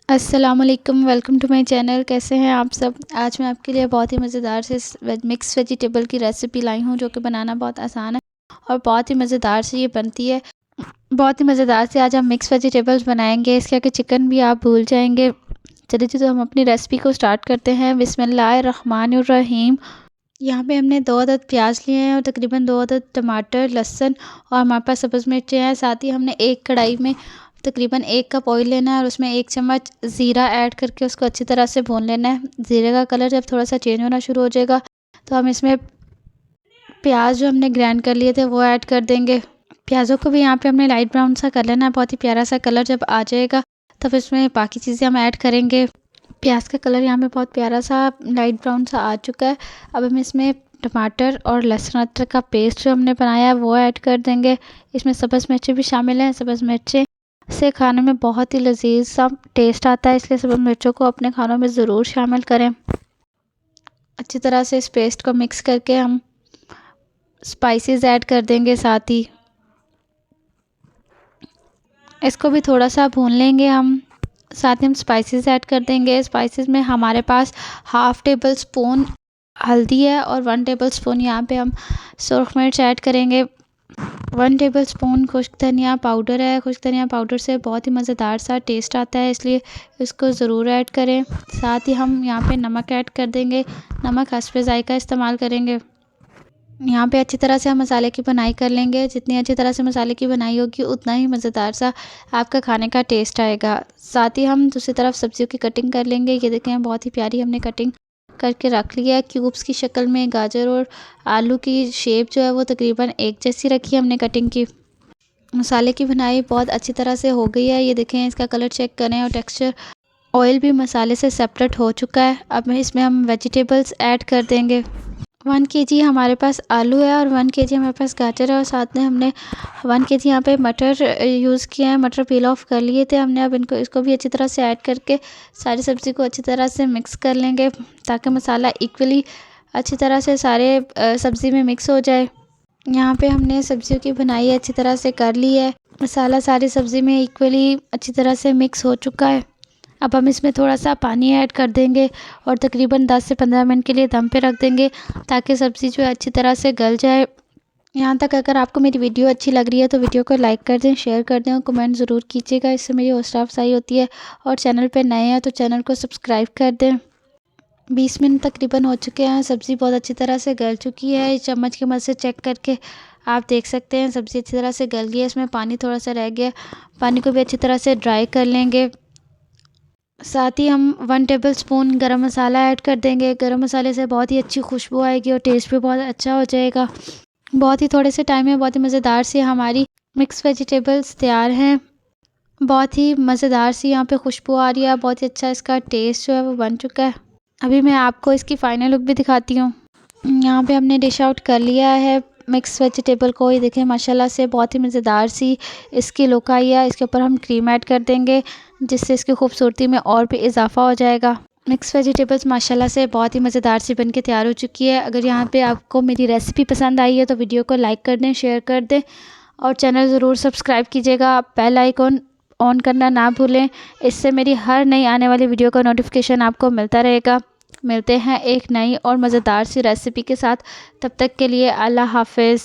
अस्सलामुअलैकुम, welcome to my channel. कैसे हैं आप सब। आज मैं आपके लिए बहुत ही मज़ेदार से मिक्स वेजिटेबल की रेसिपी लाई हूँ, जो कि बनाना बहुत आसान है और बहुत ही मज़ेदार से ये बनती है। बहुत ही मज़ेदार से आज हम मिक्स वेजिटेबल्स बनाएंगे। इसके आगे चिकन भी आप भूल जाएंगे। चलिए जी, तो हम अपनी रेसिपी को स्टार्ट करते हैं। बिस्मिल्लाहिर्रहमानिर्रहीम। यहाँ पे हमने 2 अदद प्याज लिए हैं और तकरीबन 2 अदद टमाटर, लहसुन और हमारे पास सब्ज़ मिर्चें हैं। साथ ही हमने एक कढ़ाई में तकरीबन 1 कप ऑयल लेना है और उसमें 1 चम्मच ज़ीरा ऐड करके उसको अच्छी तरह से भून लेना है। ज़ीरे का कलर जब थोड़ा सा चेंज होना शुरू हो जाएगा तो हम इसमें प्याज जो हमने ग्राइंड कर लिए थे वो ऐड कर देंगे। प्याज़ों को भी यहाँ पे हमने लाइट ब्राउन सा कर लेना है। बहुत ही प्यारा सा कलर जब आ जाएगा तब इसमें बाकी चीज़ें हम ऐड करेंगे। प्याज का कलर यहाँ पे बहुत प्यारा सा लाइट ब्राउन सा आ चुका है। अब हम इसमें टमाटर और लहसुन अदरक का पेस्ट जो हमने बनाया है वो ऐड कर देंगे। इसमें सब्ज़ मिर्चें भी शामिल हैं। सब्ज़ मिर्चें से खाने में बहुत ही लजीज सा टेस्ट आता है, इसलिए सब्ज़ मिर्चों को अपने खानों में ज़रूर शामिल करें। अच्छी तरह से इस पेस्ट को मिक्स करके हम स्पाइसेस ऐड कर देंगे। साथ ही इसको भी थोड़ा सा भून लेंगे हम। साथ ही हम स्पाइसेस ऐड कर देंगे। स्पाइसेस में हमारे पास हाफ़ टेबल स्पून हल्दी है और 1 टेबल स्पून यहाँ पे हम सुरख मिर्च ऐड करेंगे। 1 टेबल स्पून खुश्क धनिया पाउडर है। खुश्क धनिया पाउडर से बहुत ही मज़ेदार सा टेस्ट आता है, इसलिए इसको ज़रूर ऐड करें। साथ ही हम यहाँ पे नमक ऐड कर देंगे। नमक हस्बे ज़ायक़ा इस्तेमाल करेंगे। यहाँ पे अच्छी तरह से हम मसाले की बनाई कर लेंगे। जितनी अच्छी तरह से मसाले की बनाई होगी उतना ही मज़ेदार सा आपका खाने का टेस्ट आएगा। साथ ही हम दूसरी तरफ सब्जियों की कटिंग कर लेंगे। ये देखें, बहुत ही प्यारी हमने कटिंग करके रख लिया है क्यूब्स की शक्ल में। गाजर और आलू की शेप जो है वो तकरीबन एक जैसी रखी है हमने कटिंग की। मसाले की बनाई बहुत अच्छी तरह से हो गई है। ये देखें, इसका कलर चेक करें और टेक्सचर। ऑयल भी मसाले से सेपरेट हो चुका है। अब इसमें हम वेजिटेबल्स ऐड कर देंगे। 1 केजी हमारे पास आलू है और 1 केजी हमारे पास गाजर है और साथ में हमने 1 केजी यहाँ पे मटर यूज़ किया है। मटर पील ऑफ कर लिए थे हमने। अब इसको भी अच्छी तरह से ऐड करके सारी सब्ज़ी को अच्छी तरह से मिक्स कर लेंगे, ताकि मसाला इक्वली अच्छी तरह से सारे सब्ज़ी में मिक्स हो जाए। यहाँ पे हमने सब्जियों की बनाई अच्छी तरह से कर ली है। मसाला सारी सब्ज़ी में इक्वली अच्छी तरह से मिक्स हो चुका है। अब हम इसमें थोड़ा सा पानी ऐड कर देंगे और तकरीबन 10 से 15 मिनट के लिए दम पे रख देंगे, ताकि सब्ज़ी जो है अच्छी तरह से गल जाए। यहाँ तक अगर आपको मेरी वीडियो अच्छी लग रही है तो वीडियो को लाइक कर दें, शेयर कर दें और कमेंट ज़रूर कीजिएगा। इससे मेरी हौसला अफजाई होती है। और चैनल पे नए हैं तो चैनल को सब्सक्राइब कर दें। 20 मिनट तकरीबन हो चुके हैं। सब्ज़ी बहुत अच्छी तरह से गल चुकी है। इस चम्मच की मदद से चेक करके आप देख सकते हैं सब्ज़ी अच्छी तरह से गल गई है। इसमें पानी थोड़ा सा रह गया, पानी को भी अच्छी तरह से ड्राई कर लेंगे। साथ ही हम 1 टेबल स्पून गरम मसाला ऐड कर देंगे। गरम मसाले से बहुत ही अच्छी खुशबू आएगी और टेस्ट भी बहुत अच्छा हो जाएगा। बहुत ही थोड़े से टाइम में बहुत ही मज़ेदार सी हमारी मिक्स वेजिटेबल्स तैयार हैं। बहुत ही मज़ेदार सी यहाँ पे खुशबू आ रही है। बहुत ही अच्छा इसका टेस्ट जो है वो बन चुका है। अभी मैं आपको इसकी फ़ाइनल लुक भी दिखाती हूँ। यहाँ पे हमने डिश आउट कर लिया है मिक्स वेजिटेबल को। ये देखें, माशाल्लाह से बहुत ही मज़ेदार सी इसकी लुक आई है। इसके ऊपर हम क्रीम ऐड कर देंगे, जिससे इसकी खूबसूरती में और भी इजाफा हो जाएगा। मिक्स वेजिटेबल्स माशाल्लाह से बहुत ही मज़ेदार सी बनके तैयार हो चुकी है। अगर यहाँ पे आपको मेरी रेसिपी पसंद आई है तो वीडियो को लाइक कर दें, शेयर कर दें और चैनल ज़रूर सब्सक्राइब कीजिएगा। बेल आइकॉन ऑन करना ना भूलें, इससे मेरी हर नई आने वाली वीडियो का नोटिफिकेशन आपको मिलता रहेगा। मिलते हैं एक नई और मज़ेदार सी रेसिपी के साथ। तब तक के लिए अल्लाह हाफ़िज़।